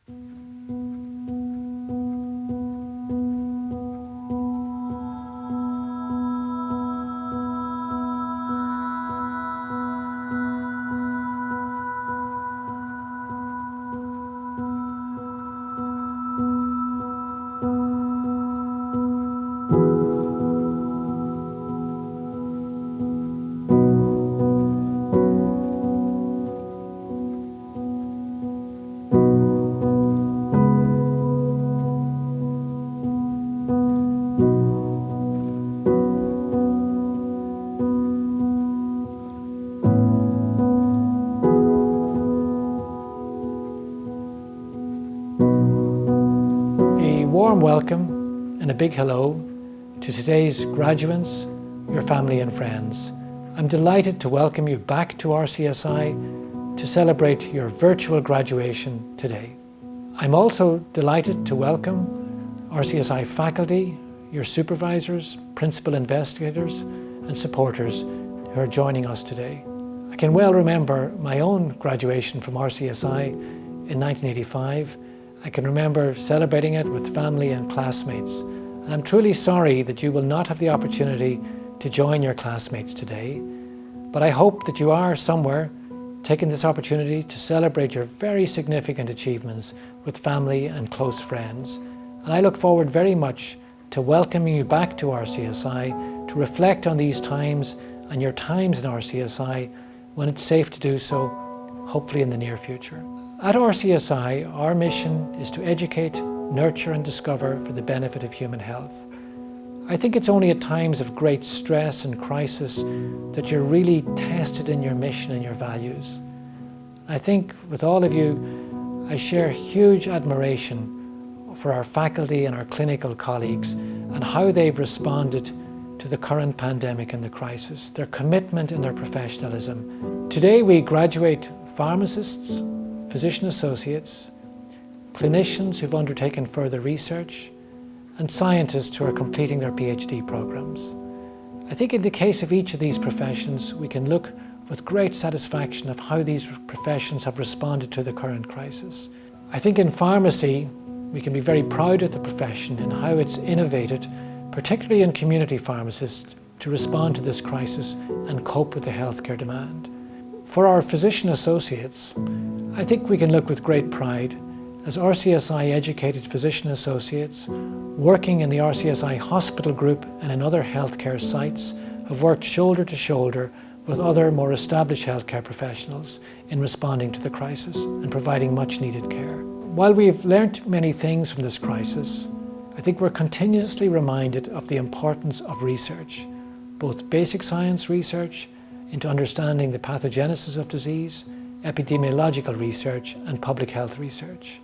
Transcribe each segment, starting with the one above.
A warm welcome and a big hello to today's graduates, your family and friends. I'm delighted to welcome you back to RCSI to celebrate your virtual graduation today. I'm also delighted to welcome RCSI faculty, your supervisors, principal investigators and supporters who are joining us today. I can well remember my own graduation from RCSI in 1985. I can remember celebrating it with family and classmates, and I'm truly sorry that you will not have the opportunity to join your classmates today, but I hope that you are somewhere taking this opportunity to celebrate your very significant achievements with family and close friends. And I look forward very much to welcoming you back to RCSI to reflect on these times and your times in RCSI when it's safe to do so, hopefully in the near future. At RCSI, our mission is to educate, nurture and discover for the benefit of human health. I think it's only at times of great stress and crisis that you're really tested in your mission and your values. I think with all of you, I share huge admiration for our faculty and our clinical colleagues and how they've responded to the current pandemic and the crisis, their commitment and their professionalism. Today we graduate pharmacists, physician associates, clinicians who've undertaken further research, and scientists who are completing their PhD programs. I think in the case of each of these professions, we can look with great satisfaction of how these professions have responded to the current crisis. I think in pharmacy, we can be very proud of the profession and how it's innovated, particularly in community pharmacists, to respond to this crisis and cope with the healthcare demand. For our physician associates, I think we can look with great pride as RCSI educated physician associates working in the RCSI hospital group and in other healthcare sites have worked shoulder to shoulder with other more established healthcare professionals in responding to the crisis and providing much needed care. While we've learnt many things from this crisis, I think we're continuously reminded of the importance of research, both basic science research into understanding the pathogenesis of disease, epidemiological research and public health research.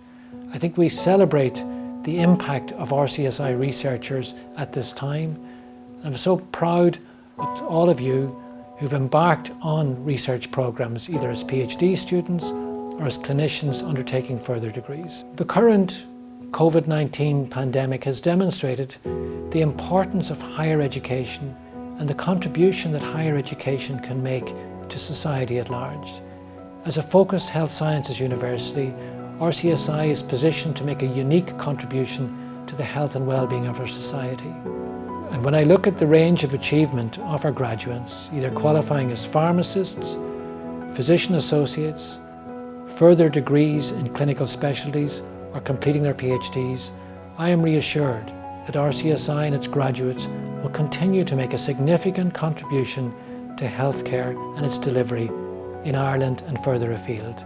I think we celebrate the impact of RCSI researchers at this time. I'm so proud of all of you who've embarked on research programs, either as PhD students or as clinicians undertaking further degrees. The current COVID-19 pandemic has demonstrated the importance of higher education and the contribution that higher education can make to society at large. As a focused health sciences university, RCSI is positioned to make a unique contribution to the health and well-being of our society. And when I look at the range of achievement of our graduates, either qualifying as pharmacists, physician associates, further degrees in clinical specialties, or completing their PhDs, I am reassured that RCSI and its graduates will continue to make a significant contribution to healthcare and its delivery in Ireland and further afield.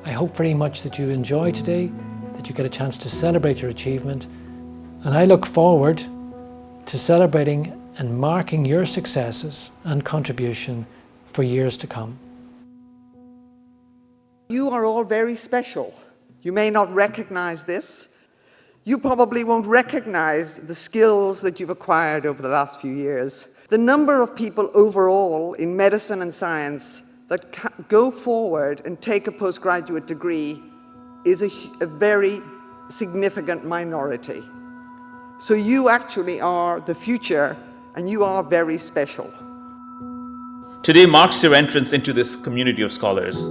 I hope very much that you enjoy today, that you get a chance to celebrate your achievement, and I look forward to celebrating and marking your successes and contribution for years to come. You are all very special. You may not recognize this. You probably won't recognize the skills that you've acquired over the last few years. The number of people overall in medicine and science that go forward and take a postgraduate degree is a very significant minority. So you actually are the future, and you are very special. Today marks your entrance into this community of scholars.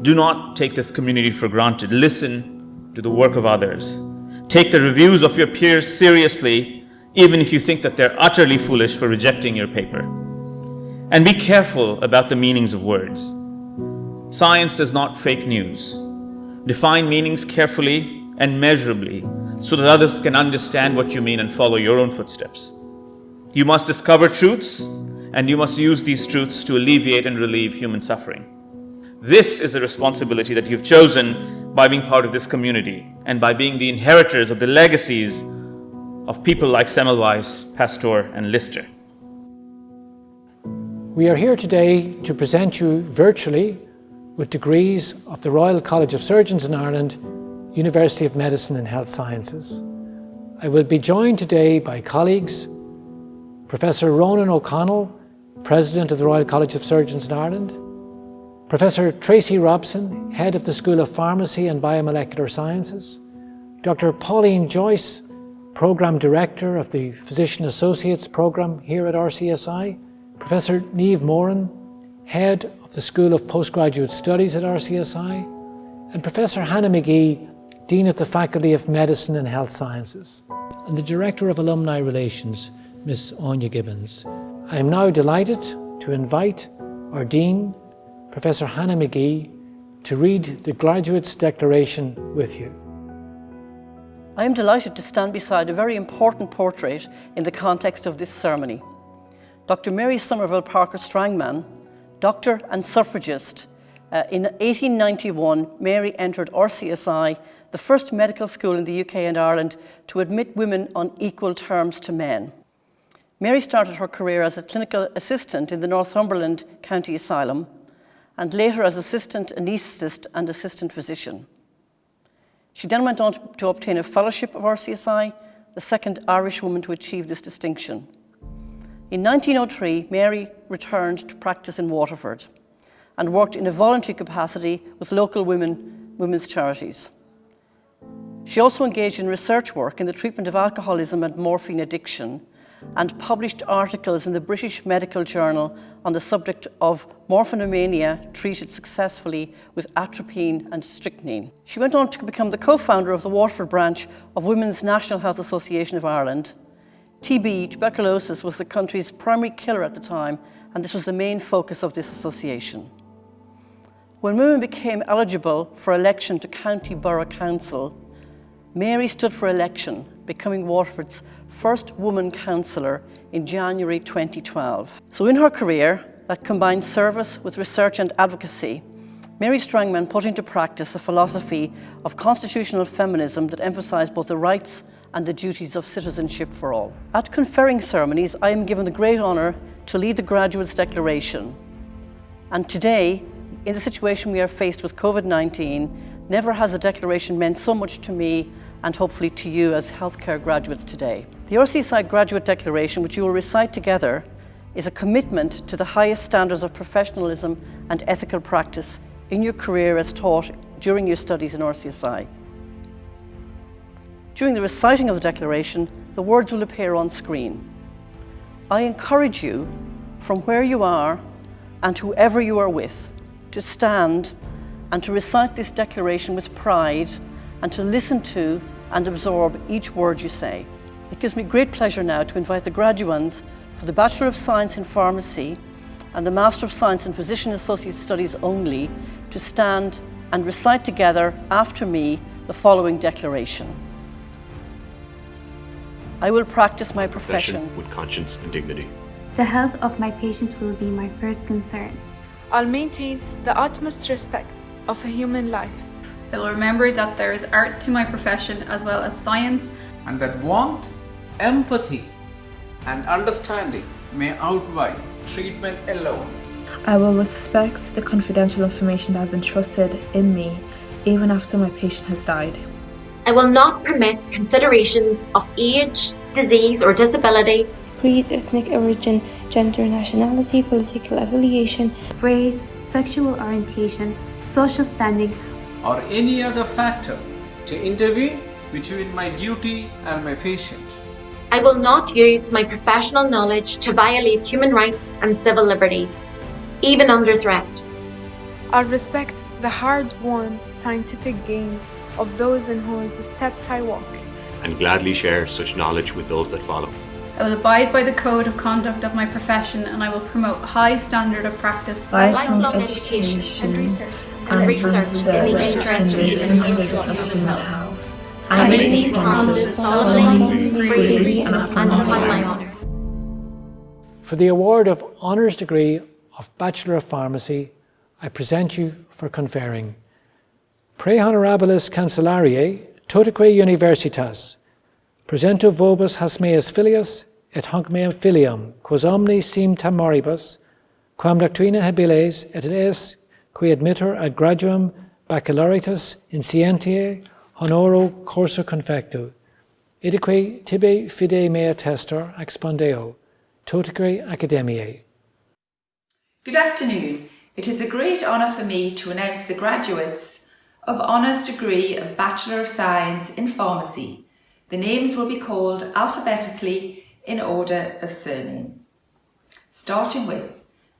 Do not take this community for granted. Listen, to the work of others. Take the reviews of your peers seriously, even if you think that they're utterly foolish for rejecting your paper. And be careful about the meanings of words. Science is not fake news. Define meanings carefully and measurably so that others can understand what you mean and follow your own footsteps. You must discover truths, and you must use these truths to alleviate and relieve human suffering. This is the responsibility that you've chosen by being part of this community and by being the inheritors of the legacies of people like Semmelweis, Pasteur, and Lister. We are here today to present you virtually with degrees of the Royal College of Surgeons in Ireland, University of Medicine and Health Sciences. I will be joined today by colleagues, Professor Ronan O'Connell, President of the Royal College of Surgeons in Ireland, Professor Tracy Robson, Head of the School of Pharmacy and Biomolecular Sciences, Dr. Pauline Joyce, Programme Director of the Physician Associates Programme here at RCSI, Professor Niamh Moran, Head of the School of Postgraduate Studies at RCSI, and Professor Hannah McGee, Dean of the Faculty of Medicine and Health Sciences, and the Director of Alumni Relations, Miss Anya Gibbons. I am now delighted to invite our Dean, Professor Hannah McGee, to read the Graduates' Declaration with you. I am delighted to stand beside a very important portrait in the context of this ceremony. Dr. Mary Somerville Parker Stangman, doctor and suffragist. In 1891, Mary entered RCSI, the first medical school in the UK and Ireland to admit women on equal terms to men. Mary started her career as a clinical assistant in the Northumberland County Asylum and later as assistant anaesthetist and assistant physician. She then went on to obtain a fellowship of RCSI, the second Irish woman to achieve this distinction. In 1903, Mary returned to practice in Waterford and worked in a voluntary capacity with local women's charities. She also engaged in research work in the treatment of alcoholism and morphine addiction and published articles in the British Medical Journal on the subject of morphinomania treated successfully with atropine and strychnine. She went on to become the co-founder of the Waterford branch of Women's National Health Association of Ireland. TB, tuberculosis, was the country's primary killer at the time, and this was the main focus of this association. When women became eligible for election to County Borough Council, Mary stood for election, becoming Waterford's first woman councillor in January 2012. So in her career that combined service with research and advocacy, Mary Stangman put into practice a philosophy of constitutional feminism that emphasised both the rights and the duties of citizenship for all. At conferring ceremonies, I am given the great honour to lead the Graduates' Declaration. And today, in the situation we are faced with COVID-19, never has a declaration meant so much to me and hopefully to you as healthcare graduates today. The RCSI Graduate Declaration, which you will recite together, is a commitment to the highest standards of professionalism and ethical practice in your career as taught during your studies in RCSI. During the reciting of the declaration, the words will appear on screen. I encourage you, from where you are and whoever you are with, to stand and to recite this declaration with pride and to listen to and absorb each word you say. It gives me great pleasure now to invite the graduands for the Bachelor of Science in Pharmacy and the Master of Science in Physician Associate Studies only to stand and recite together after me the following declaration. I will practice my profession with conscience and dignity. The health of my patient will be my first concern. I'll maintain the utmost respect of a human life. I will remember that there is art to my profession as well as science, and that warmth, empathy, and understanding may outweigh treatment alone. I will respect the confidential information that is entrusted in me even after my patient has died. I will not permit considerations of age, disease or disability, creed, ethnic origin, gender, nationality, political affiliation, race, sexual orientation, social standing, or any other factor to intervene between my duty and my patient. I will not use my professional knowledge to violate human rights and civil liberties, even under threat. I'll respect the hard-won scientific gains of those in whose steps I walk. And gladly share such knowledge with those that follow. I will abide by the code of conduct of my profession, and I will promote high standard of practice, lifelong education and research and research in the interest of human health. I make these promises solemnly, freely, and upon my honor. For the award of Honours Degree of Bachelor of Pharmacy, I present you for conferring. Pre honorabilis cancellariae totaque universitas, presento vobis hasmeas filius et hunc meam filium, quos omni sim tamoribus, quam doctrina habiles et es qui admitter ad graduam baccalaureatus in scientiae honoro cursu confecto, idique tibi fide mea testor expondeo, totaque academiae. Good afternoon. It is a great honour for me to announce the graduates of Honours Degree of Bachelor of Science in Pharmacy. The names will be called alphabetically in order of surname. Starting with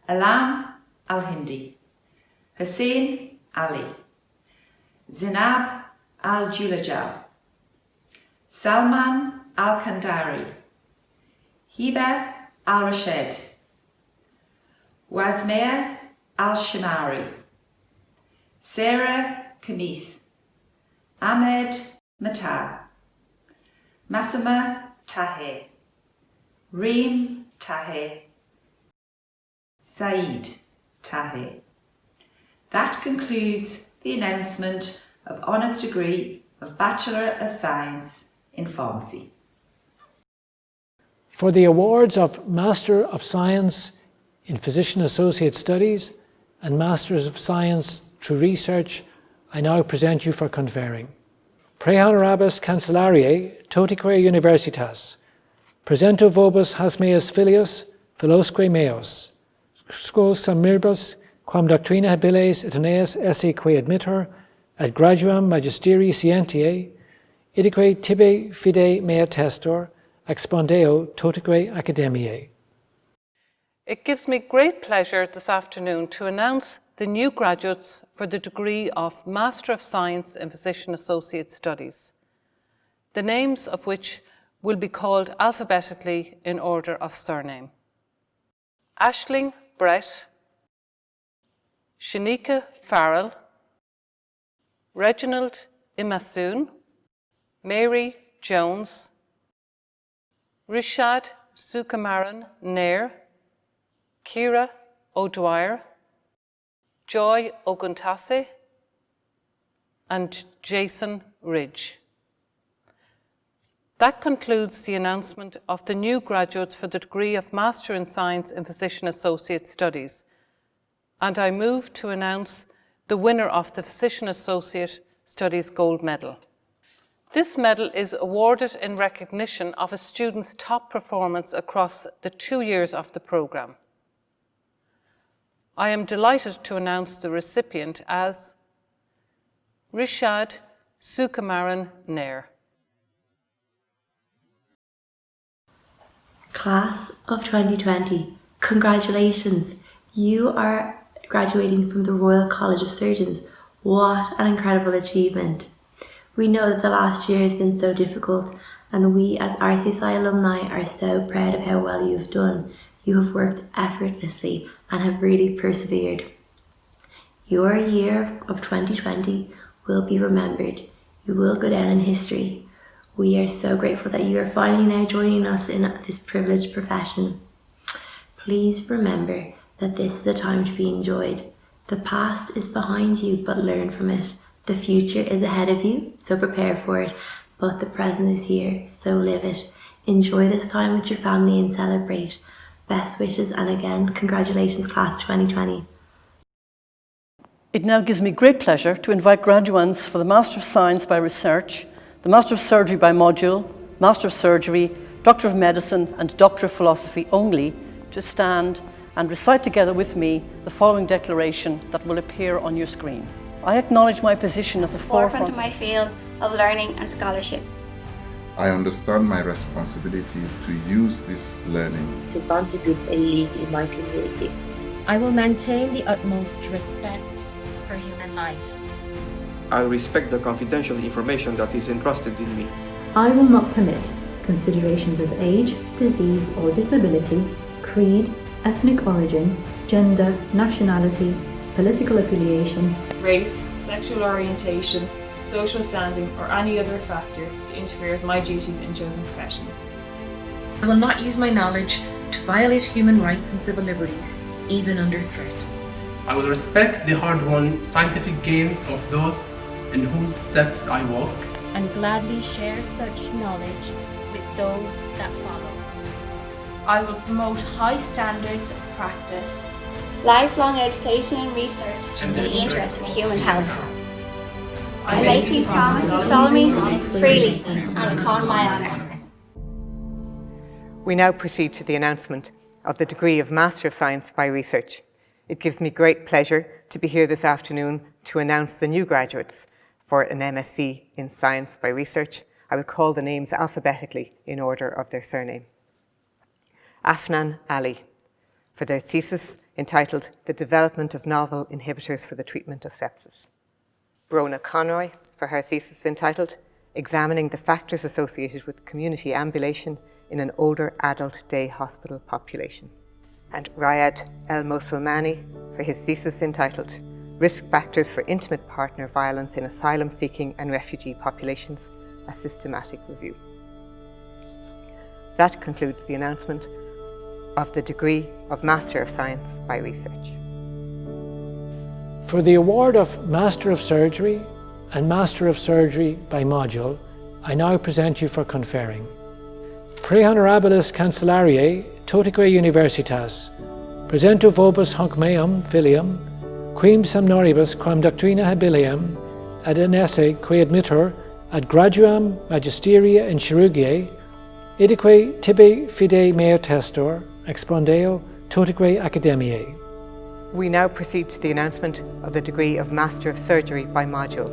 AlHadhi, Hassan Ali, Zainab Al-Julajal, Salman Al-Kandari, Hiba Al-Rashed, Wazmir Al-Shamari, Sarah Kamis, Ahmed Matar, Massima Tahir, Reem Tahir, Saeed Tahir. That concludes the announcement of Honours Degree of Bachelor of Science in Pharmacy. For the awards of Master of Science in Physician Associate Studies and Masters of Science through Research, I now present you for conferring. Pre honorabis cancellariae totaque universitas, presento vobis hasmeas filius philosque meos, scos samiribus quam doctrina habiles et aeneas esse qui admitter ad graduam magisterii scientiae, idique tibi fide mea testor, expondeo totaque academiae. It gives me great pleasure this afternoon to announce the new graduates for the degree of Master of Science in Physician Associate Studies, the names of which will be called alphabetically in order of surname. Aisling Brett, Shanika Farrell, Reginald Imasoon, Mary Jones, Rishad Sukamaran Nair, Kira O'Dwyer, Joy Oguntase, and Jason Ridge. That concludes the announcement of the new graduates for the degree of Master in Science in Physician Associate Studies, and I move to announce the winner of the Physician Associate Studies Gold Medal. This medal is awarded in recognition of a student's top performance across the 2 years of the programme. I am delighted to announce the recipient as Rishad Sukamaran Nair. Class of 2020, congratulations! You are graduating from the Royal College of Surgeons. What an incredible achievement! We know that the last year has been so difficult, and we as RCSI alumni are so proud of how well you have done. You have worked effortlessly and have really persevered. Your year of 2020 will be remembered. You will go down in history. We are so grateful that you are finally now joining us in this privileged profession. Please remember that this is a time to be enjoyed. The past is behind you, but learn from it. The future is ahead of you, so prepare for it. But the present is here, so live it. Enjoy this time with your family and celebrate. Best wishes, and again, congratulations, Class 2020. It now gives me great pleasure to invite graduands for the Master of Science by Research, the Master of Surgery by Module, Master of Surgery, Doctor of Medicine and Doctor of Philosophy only to stand and recite together with me the following declaration that will appear on your screen. I acknowledge my position at the forefront of my field of learning and scholarship. I understand my responsibility to use this learning to contribute and lead in my community. I will maintain the utmost respect for human life. I'll respect the confidential information that is entrusted in me. I will not permit considerations of age, disease or disability, creed, ethnic origin, gender, nationality, political affiliation, race, sexual orientation, social standing or any other factor to interfere with my duties in chosen profession. I will not use my knowledge to violate human rights and civil liberties, even under threat. I will respect the hard-won scientific gains of those in whose steps I walk, and gladly share such knowledge with those that follow. I will promote high standards of practice, lifelong education and research in the interest of human health. I make these promises solemnly, freely, and upon my honour. We now proceed to the announcement of the degree of Master of Science by Research. It gives me great pleasure to be here this afternoon to announce the new graduates for an MSc in Science by Research. I will call the names alphabetically in order of their surname. Afnan Ali, for their thesis entitled The Development of Novel Inhibitors for the Treatment of Sepsis. Brona Conroy, for her thesis entitled Examining the Factors Associated with Community Ambulation in an Older Adult Day Hospital Population. And Rayad El-Mosulmani, for his thesis entitled Risk Factors for Intimate Partner Violence in Asylum-Seeking and Refugee Populations, a Systematic Review. That concludes the announcement of the degree of Master of Science by Research. For the award of Master of Surgery and Master of Surgery by module, I now present you for conferring. Pre honorabilis cancellariae totique universitas, presento vobis honc meum filium, quim somnoribus quam doctrina habileum ad esse que admittor ad graduam magisteria in chirurgiae, idique tibi fide meo testor, expondeo totique academiae. We now proceed to the announcement of the degree of Master of Surgery by module.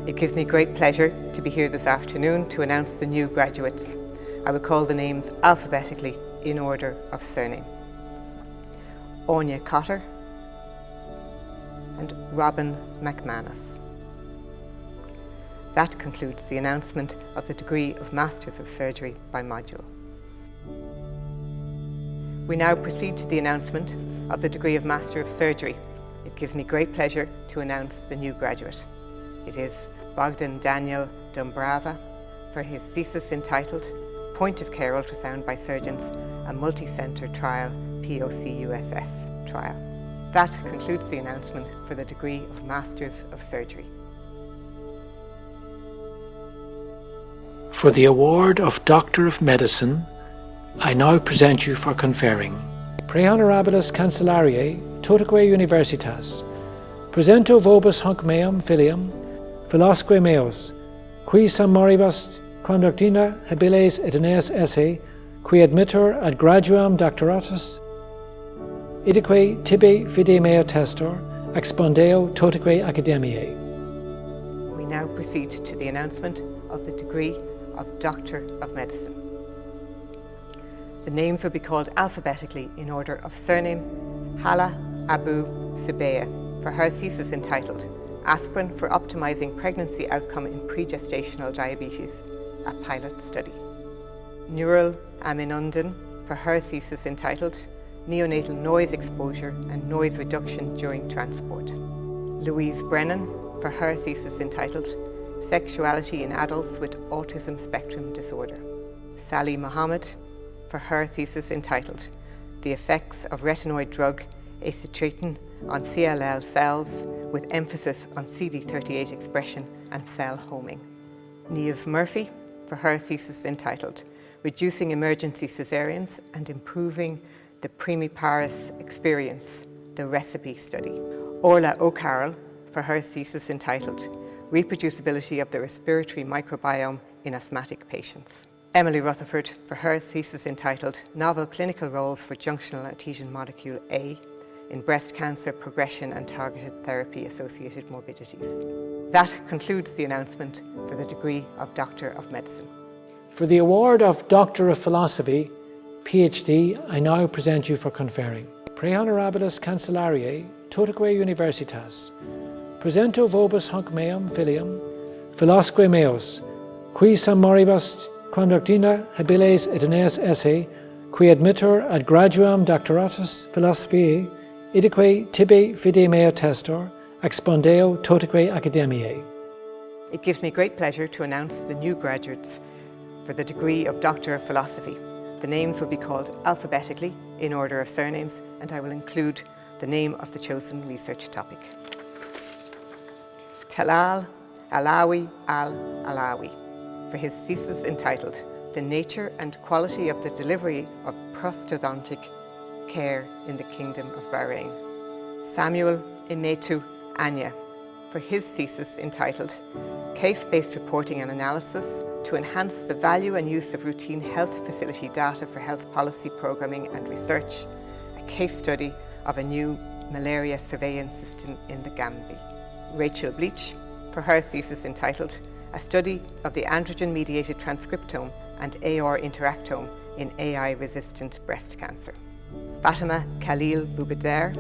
It gives me great pleasure to be here this afternoon to announce the new graduates. I will call the names alphabetically in order of surname. Anya Cotter and Robin McManus. That concludes the announcement of the degree of Masters of Surgery by module. We now proceed to the announcement of the degree of Master of Surgery. It gives me great pleasure to announce the new graduate. It is Bogdan Daniel Dumbrava for his thesis entitled Point of Care Ultrasound by Surgeons, a Multi-Centre Trial, POC-USS trial. That concludes the announcement for the degree of Masters of Surgery. For the award of Doctor of Medicine, I now present you for conferring. Pre honorabilis cancellariae totique universitas, presento vobis honc meum filium, philosque meos, qui sam moribus quam doctrina habiles et aeneas esse, qui admittor ad graduam doctoratus, idique tibi fide meo testor, expondeo totique academiae. We now proceed to the announcement of the degree of Doctor of Medicine. The names will be called alphabetically in order of surname. Hala Abu Sibeya, for her thesis entitled Aspirin for Optimizing Pregnancy Outcome in Pregestational Diabetes, a Pilot Study. Nurul Aminuddin, for her thesis entitled Neonatal Noise Exposure and Noise Reduction During Transport. Louise Brennan, for her thesis entitled Sexuality in Adults with Autism Spectrum Disorder. Sally Mohammed, for her thesis entitled The Effects of Retinoid Drug Acitretin on CLL Cells with Emphasis on CD38 Expression and Cell Homing. Niamh Murphy, for her thesis entitled Reducing Emergency Caesareans and Improving the Primiparis Experience, the Recipe Study. Orla O'Carroll, for her thesis entitled Reproducibility of the Respiratory Microbiome in Asthmatic Patients. Emily Rutherford, for her thesis entitled Novel Clinical Roles for Junctional Adhesion Molecule A in Breast Cancer Progression and Targeted Therapy Associated Morbidities. That concludes the announcement for the degree of Doctor of Medicine. For the award of Doctor of Philosophy, PhD, I now present you for conferring. Pre honorabilis cancellariae totique universitas, presento vobis hunc meum filium, philosque meos, qui sam moribus quam doctrina habiles et aeneas esse, qui admittor ad graduam doctoratus philosophiae, idaque tibi fide mea testor, expondeo totaque academiae. It gives me great pleasure to announce the new graduates for the degree of Doctor of Philosophy. The names will be called alphabetically in order of surnames, and I will include the name of the chosen research topic. Talal Alawi Al-Alawi, for his thesis entitled The Nature and Quality of the Delivery of Prosthodontic Care in the Kingdom of Bahrain. Samuel Imetu Anya, for his thesis entitled Case-Based Reporting and Analysis to Enhance the Value and Use of Routine Health Facility Data for Health Policy Programming and Research, a case study of a new malaria surveillance system in the Gambia. Rachel Bleach, for her thesis entitled A Study of the Androgen-Mediated Transcriptome and AR Interactome in AI-Resistant Breast Cancer. Fatima Khalil Boubader,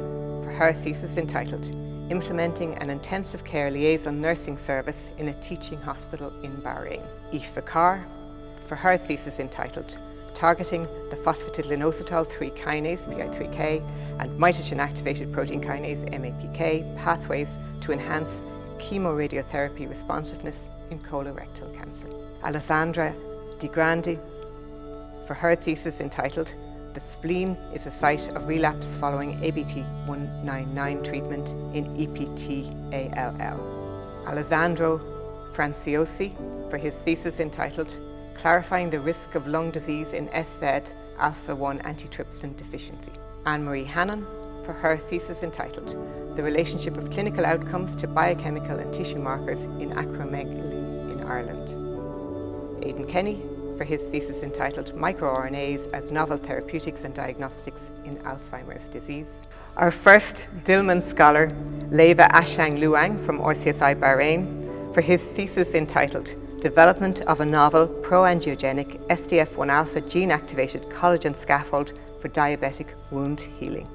for her thesis entitled Implementing an Intensive Care Liaison Nursing Service in a Teaching Hospital in Bahrain. Aoife Bakar, for her thesis entitled Targeting the Phosphatidylinositol 3 kinase, PI3K, and mitogen activated protein kinase, MAPK, pathways to enhance chemoradiotherapy responsiveness in colorectal cancer. Alessandra Di Grandi, for her thesis entitled The Spleen is a Site of Relapse Following ABT199 Treatment in EPT-ALL. Alessandro Franciosi, for his thesis entitled Clarifying the Risk of Lung Disease in SZ Alpha-1 Antitrypsin Deficiency. Anne-Marie Hannon, for her thesis entitled The Relationship of Clinical Outcomes to Biochemical and Tissue Markers in Acromegaly in Ireland. Aidan Kenny, for his thesis entitled MicroRNAs as Novel Therapeutics and Diagnostics in Alzheimer's Disease. Our first Dillman scholar, Leva Ashang Luang from RCSI Bahrain, for his thesis entitled Development of a Novel Proangiogenic SDF1-alpha Gene-Activated Collagen Scaffold for Diabetic Wound Healing.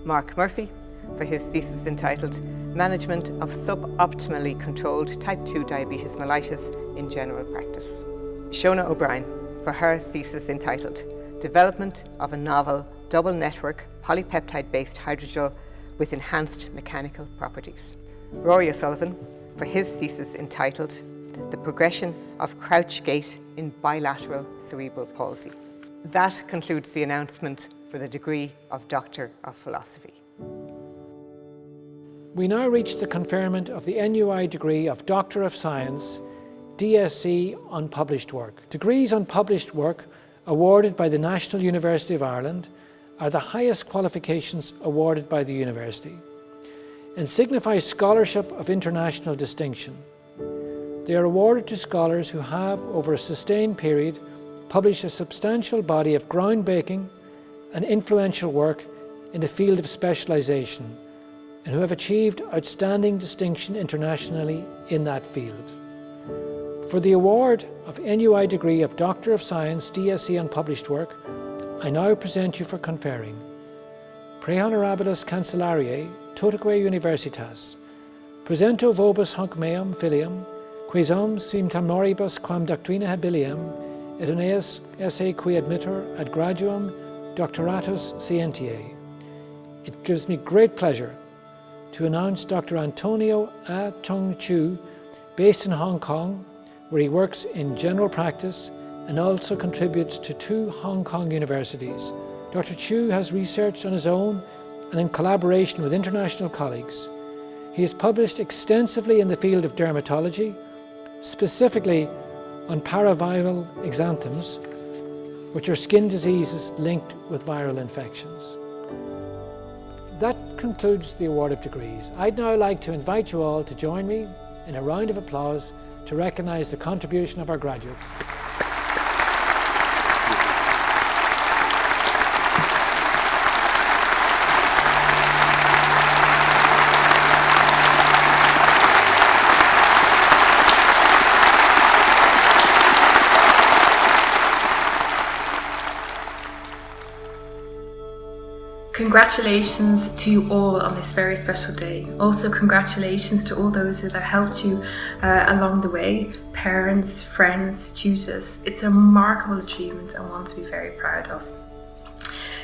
Mark Murphy, for his thesis entitled Management of Suboptimally Controlled Type 2 Diabetes Mellitus in General Practice. Shona O'Brien, for her thesis entitled Development of a Novel Double Network Polypeptide-Based Hydrogel with Enhanced Mechanical Properties. Rory O'Sullivan, for his thesis entitled The Progression of Crouch Gait in Bilateral Cerebral Palsy. That concludes the announcement for the degree of Doctor of Philosophy. We now reach the conferment of the NUI degree of Doctor of Science, DSc Unpublished Work. Degrees on published work awarded by the National University of Ireland are the highest qualifications awarded by the university and signify scholarship of international distinction. They are awarded to scholars who have, over a sustained period, published a substantial body of groundbreaking and influential work in the field of specialization and who have achieved outstanding distinction internationally in that field. For the award of NUI degree of Doctor of Science, DSc Unpublished Work, I now present you for conferring. Pre honorabilis cancellariae totaque universitas, presento vobis hunc meum filium, quaesum sim tamoribus quam doctrina habilium, et aeneas esse qui admittor ad graduam doctoratus scientiae. It gives me great pleasure to announce Dr. Antonio A. Tong Chu, based in Hong Kong, where he works in general practice and also contributes to 2 Hong Kong universities. Dr. Chu has researched on his own and in collaboration with international colleagues. He has published extensively in the field of dermatology, specifically on paraviral exanthems, which are skin diseases linked with viral infections. That concludes the award of degrees. I'd now like to invite you all to join me in a round of applause to recognise the contribution of our graduates. Congratulations to you all on this very special day. Also congratulations to all those that helped you along the way, parents, friends, tutors. It's a remarkable achievement and one to be very proud of.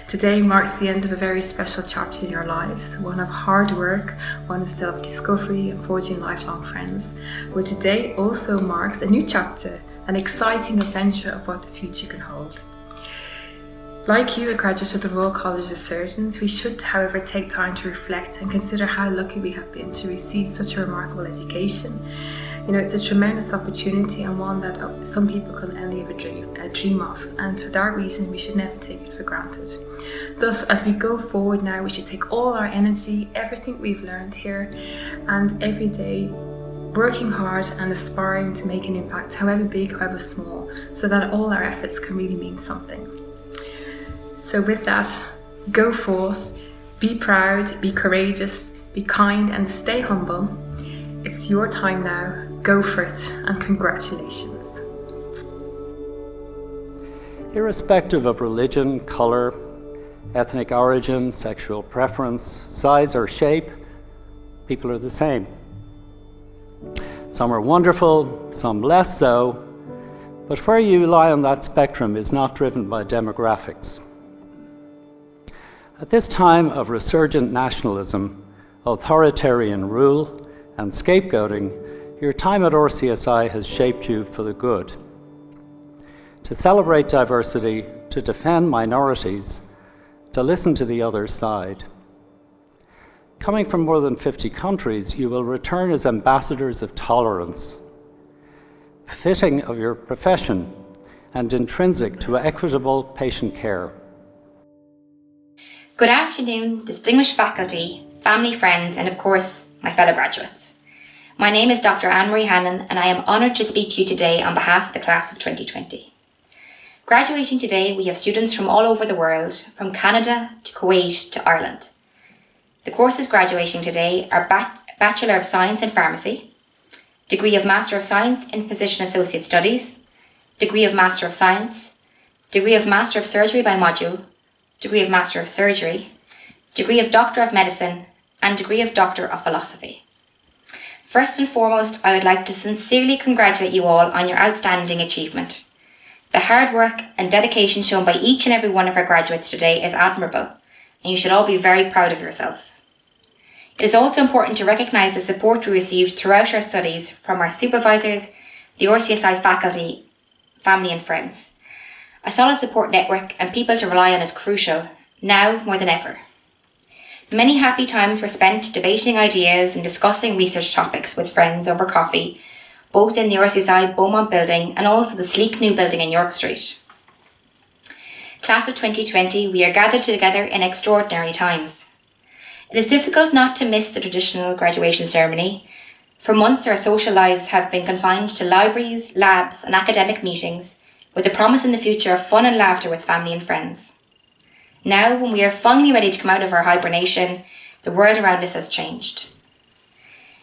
Today marks the end of a very special chapter in your lives, one of hard work, one of self-discovery and forging lifelong friends, where today also marks a new chapter, an exciting adventure of what the future can hold. Like you, a graduate of the Royal College of Surgeons, we should, however, take time to reflect and consider how lucky we have been to receive such a remarkable education. You know, it's a tremendous opportunity and one that some people can only ever dream of, and for that reason we should never take it for granted. Thus, as we go forward now, we should take all our energy, everything we've learned here, and every day working hard and aspiring to make an impact, however big, however small, so that all our efforts can really mean something. So with that, go forth, be proud, be courageous, be kind and stay humble. It's your time now, go for it, and congratulations. Irrespective of religion, colour, ethnic origin, sexual preference, size or shape, people are the same. Some are wonderful, some less so, but where you lie on that spectrum is not driven by demographics. At this time of resurgent nationalism, authoritarian rule, and scapegoating, your time at RCSI has shaped you for the good. To celebrate diversity, to defend minorities, to listen to the other side. Coming from more than 50 countries, you will return as ambassadors of tolerance, fitting of your profession and intrinsic to equitable patient care. Good afternoon, distinguished faculty, family, friends, and of course, my fellow graduates. My name is Dr. Anne-Marie Hannon, and I am honoured to speak to you today on behalf of the class of 2020. Graduating today, we have students from all over the world, from Canada to Kuwait to Ireland. The courses graduating today are Bachelor of Science in Pharmacy, degree of Master of Science in Physician Associate Studies, degree of Master of Science, degree of Master of Surgery by module, degree of Master of Surgery, degree of Doctor of Medicine, and degree of Doctor of Philosophy. First and foremost, I would like to sincerely congratulate you all on your outstanding achievement. The hard work and dedication shown by each and every one of our graduates today is admirable, and you should all be very proud of yourselves. It is also important to recognise the support we received throughout our studies from our supervisors, the RCSI faculty, family and friends. A solid support network and people to rely on is crucial, now more than ever. Many happy times were spent debating ideas and discussing research topics with friends over coffee, both in the RCSI Beaumont building and also the sleek new building in York Street. Class of 2020, we are gathered together in extraordinary times. It is difficult not to miss the traditional graduation ceremony. For months, our social lives have been confined to libraries, labs, and academic meetings, with the promise in the future of fun and laughter with family and friends. Now, when we are finally ready to come out of our hibernation, the world around us has changed.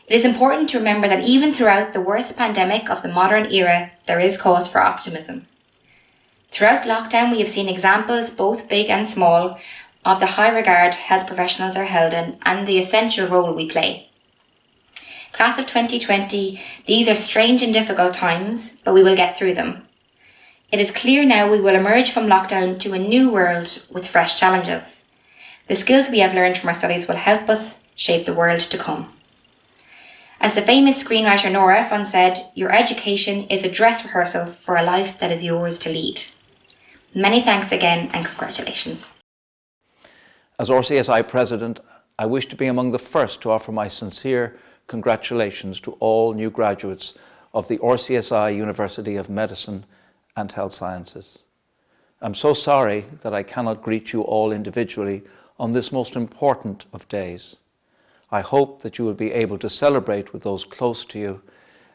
It is important to remember that even throughout the worst pandemic of the modern era, there is cause for optimism. Throughout lockdown, we have seen examples, both big and small, of the high regard health professionals are held in and the essential role we play. Class of 2020, these are strange and difficult times, but we will get through them. It is clear now we will emerge from lockdown to a new world with fresh challenges. The skills we have learned from our studies will help us shape the world to come. As the famous screenwriter Nora Ephron said, your education is a dress rehearsal for a life that is yours to lead. Many thanks again and congratulations. As RCSI President, I wish to be among the first to offer my sincere congratulations to all new graduates of the RCSI University of Medicine and Health Sciences. I'm so sorry that I cannot greet you all individually on this most important of days. I hope that you will be able to celebrate with those close to you,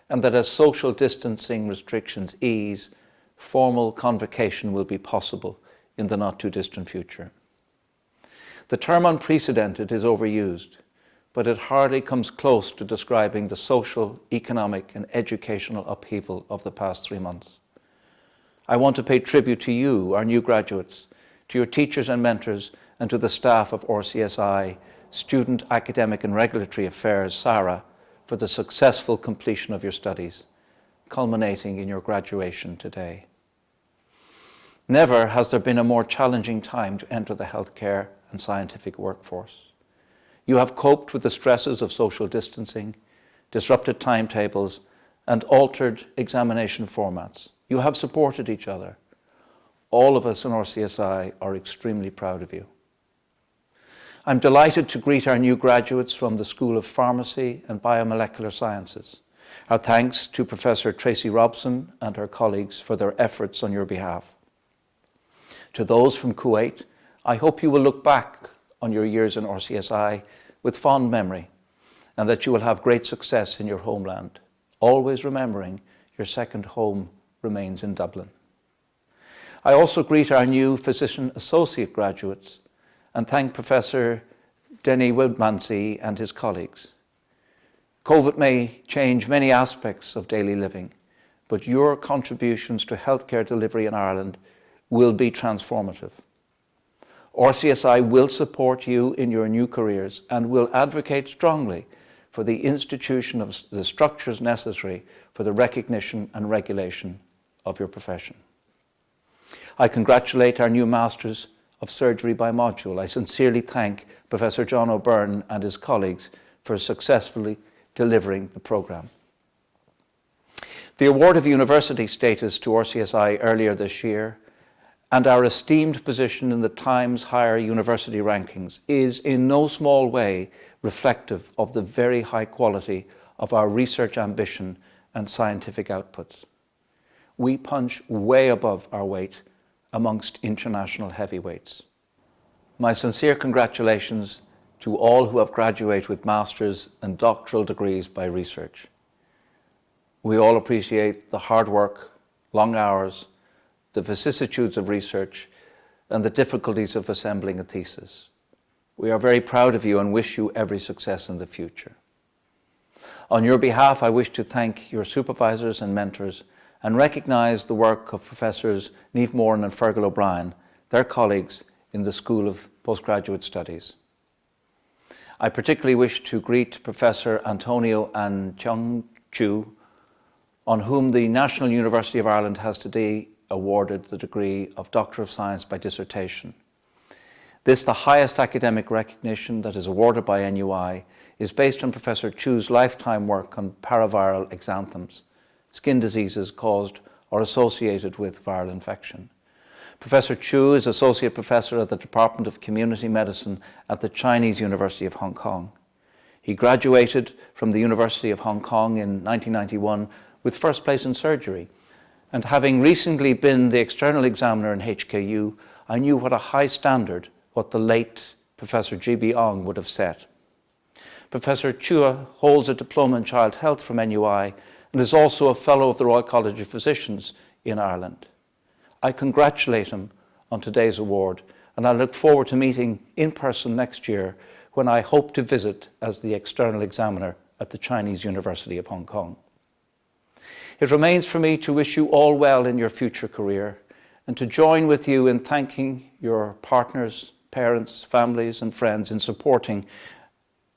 and that as social distancing restrictions ease, formal convocation will be possible in the not too distant future. The term unprecedented is overused, but it hardly comes close to describing the social, economic, and educational upheaval of the past 3 months. I want to pay tribute to you, our new graduates, to your teachers and mentors, and to the staff of RCSI, Student, Academic and Regulatory Affairs, SARA, for the successful completion of your studies, culminating in your graduation today. Never has there been a more challenging time to enter the healthcare and scientific workforce. You have coped with the stresses of social distancing, disrupted timetables, and altered examination formats. You have supported each other. All of us in RCSI are extremely proud of you. I'm delighted to greet our new graduates from the School of Pharmacy and Biomolecular Sciences. Our thanks to Professor Tracy Robson and her colleagues for their efforts on your behalf. To those from Kuwait, I hope you will look back on your years in RCSI with fond memory, and that you will have great success in your homeland, always remembering your second home remains in Dublin. I also greet our new Physician Associate graduates and thank Professor Denny Woodmansey and his colleagues. COVID may change many aspects of daily living, but your contributions to healthcare delivery in Ireland will be transformative. RCSI will support you in your new careers and will advocate strongly for the institution of the structures necessary for the recognition and regulation of your profession. I congratulate our new Masters of Surgery by Module. I sincerely thank Professor John O'Byrne and his colleagues for successfully delivering the programme. The award of university status to RCSI earlier this year and our esteemed position in the Times Higher University rankings is in no small way reflective of the very high quality of our research ambition and scientific outputs. We punch way above our weight amongst international heavyweights. My sincere congratulations to all who have graduated with master's and doctoral degrees by research. We all appreciate the hard work, long hours, the vicissitudes of research, and the difficulties of assembling a thesis. We are very proud of you and wish you every success in the future. On your behalf, I wish to thank your supervisors and mentors and recognise the work of Professors Niamh Moran and Fergal O'Brien, their colleagues in the School of Postgraduate Studies. I particularly wish to greet Professor Antonio An-Cheong Chu, on whom the National University of Ireland has today awarded the degree of Doctor of Science by dissertation. This, the highest academic recognition that is awarded by NUI, is based on Professor Chu's lifetime work on paraviral exanthems, skin diseases caused or associated with viral infection. Professor Chu is Associate Professor at the Department of Community Medicine at the Chinese University of Hong Kong. He graduated from the University of Hong Kong in 1991 with first place in surgery, and having recently been the external examiner in HKU, I knew what a high standard what the late Professor G.B. Ong would have set. Professor Chua holds a diploma in child health from NUI and is also a Fellow of the Royal College of Physicians in Ireland. I congratulate him on today's award, and I look forward to meeting in person next year when I hope to visit as the external examiner at the Chinese University of Hong Kong. It remains for me to wish you all well in your future career and to join with you in thanking your partners, parents, families and friends in supporting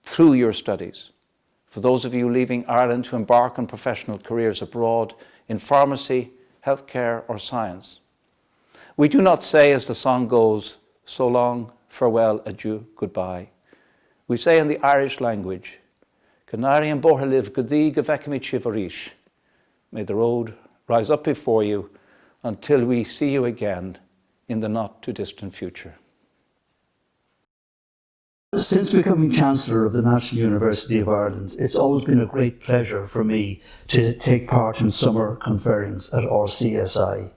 through your studies. For those of you leaving Ireland to embark on professional careers abroad in pharmacy, healthcare or science, we do not say, as the song goes, so long, farewell, adieu, goodbye. We say in the Irish language, Canarian Bohaliv Gadi Gavekami Chivarish. May the road rise up before you until we see you again in the not too distant future. Since becoming Chancellor of the National University of Ireland, it's always been a great pleasure for me to take part in summer conferrings at RCSI.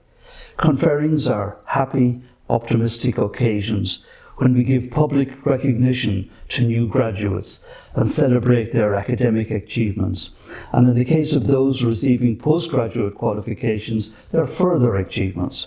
Conferrings are happy, optimistic occasions when we give public recognition to new graduates and celebrate their academic achievements. And in the case of those receiving postgraduate qualifications, their further achievements.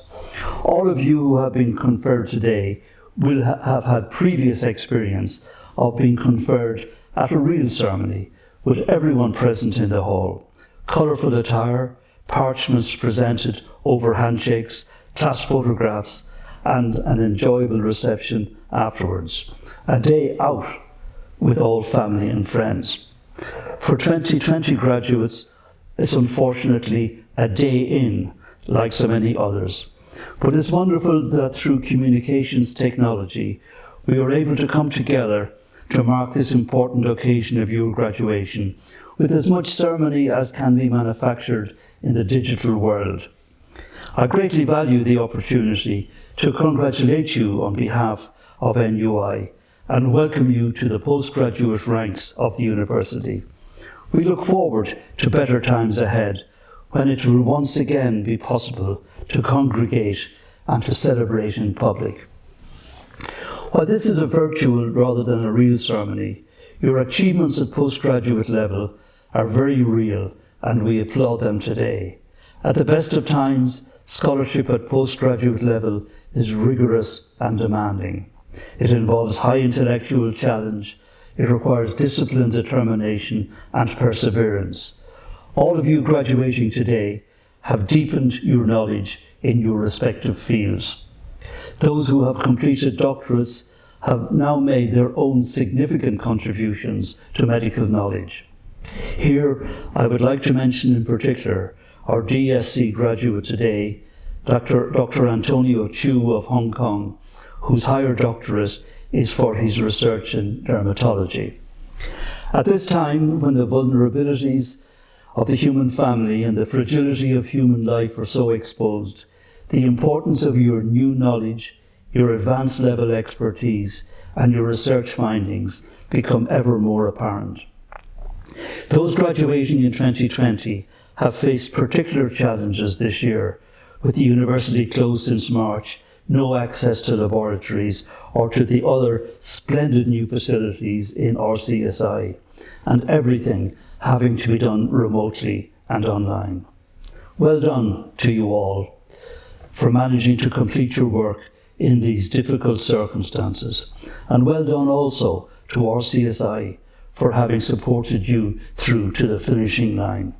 All of you who have been conferred today will have had previous experience of being conferred at a real ceremony with everyone present in the hall. Colourful attire, parchments presented over handshakes, class photographs, and an enjoyable reception afterwards. A day out with all family and friends. For 2020 graduates, it's unfortunately a day in, like so many others. But it's wonderful that through communications technology, we are able to come together to mark this important occasion of your graduation with as much ceremony as can be manufactured in the digital world. I greatly value the opportunity to congratulate you on behalf of NUI and welcome you to the postgraduate ranks of the university. We look forward to better times ahead when it will once again be possible to congregate and to celebrate in public. While this is a virtual rather than a real ceremony, your achievements at postgraduate level are very real and we applaud them today. At the best of times, scholarship at postgraduate level is rigorous and demanding. It involves high intellectual challenge. It requires discipline, determination, and perseverance. All of you graduating today have deepened your knowledge in your respective fields. Those who have completed doctorates have now made their own significant contributions to medical knowledge. Here, I would like to mention in particular our DSc graduate today, Dr. Antonio Chu of Hong Kong, whose higher doctorate is for his research in dermatology. At this time, when the vulnerabilities of the human family and the fragility of human life are so exposed, the importance of your new knowledge, your advanced level expertise, and your research findings become ever more apparent. Those graduating in 2020 have faced particular challenges this year, with the university closed since March, no access to laboratories or to the other splendid new facilities in RCSI, and everything having to be done remotely and online. Well done to you all for managing to complete your work in these difficult circumstances, and well done also to RCSI for having supported you through to the finishing line.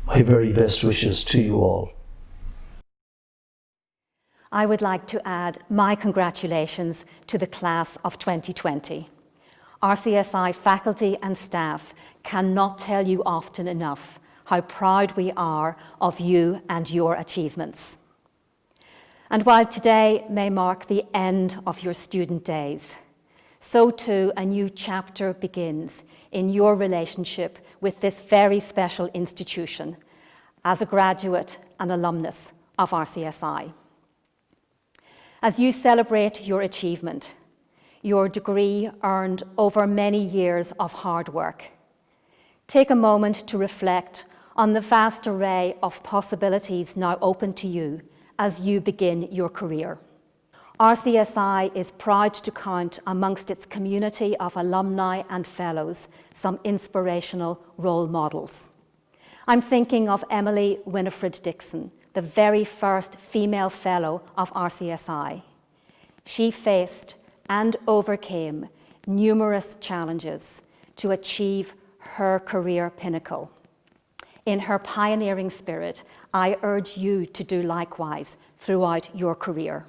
My very best wishes to you all. I would like to add my congratulations to the class of 2020. RCSI faculty and staff cannot tell you often enough how proud we are of you and your achievements. And while today may mark the end of your student days, so too a new chapter begins in your relationship with this very special institution as a graduate and alumnus of RCSI. As you celebrate your achievement, your degree earned over many years of hard work, take a moment to reflect on the vast array of possibilities now open to you as you begin your career. RCSI is proud to count amongst its community of alumni and fellows some inspirational role models. I'm thinking of Emily Winifred Dixon, the very first female fellow of RCSI. She faced and overcame numerous challenges to achieve her career pinnacle. In her pioneering spirit, I urge you to do likewise throughout your career.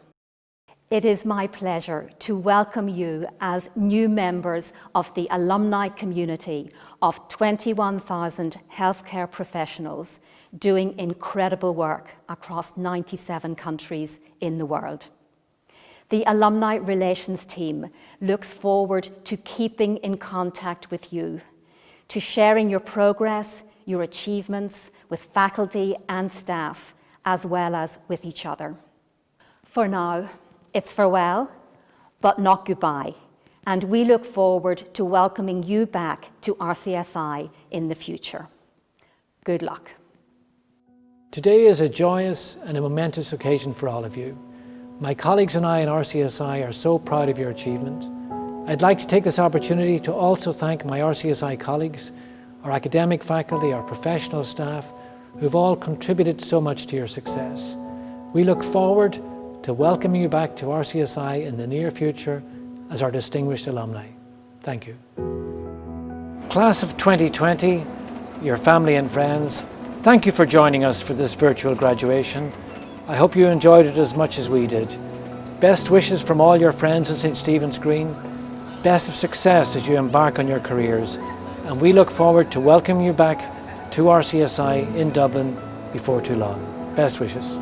It is my pleasure to welcome you as new members of the alumni community of 21,000 healthcare professionals doing incredible work across 97 countries in the world. The Alumni Relations team looks forward to keeping in contact with you, to sharing your progress, your achievements with faculty and staff, as well as with each other. For now, it's farewell, but not goodbye, and we look forward to welcoming you back to RCSI in the future. Good luck. Today is a joyous and a momentous occasion for all of you. My colleagues and I in RCSI are so proud of your achievement. I'd like to take this opportunity to also thank my RCSI colleagues, our academic faculty, our professional staff, who've all contributed so much to your success. We look forward to welcoming you back to RCSI in the near future as our distinguished alumni. Thank you. Class of 2020, your family and friends, thank you for joining us for this virtual graduation. I hope you enjoyed it as much as we did. best wishes from all your friends in St Stephen's Green. Best of success as you embark on your careers, and we look forward to welcoming you back to RCSI in Dublin before too long. Best wishes.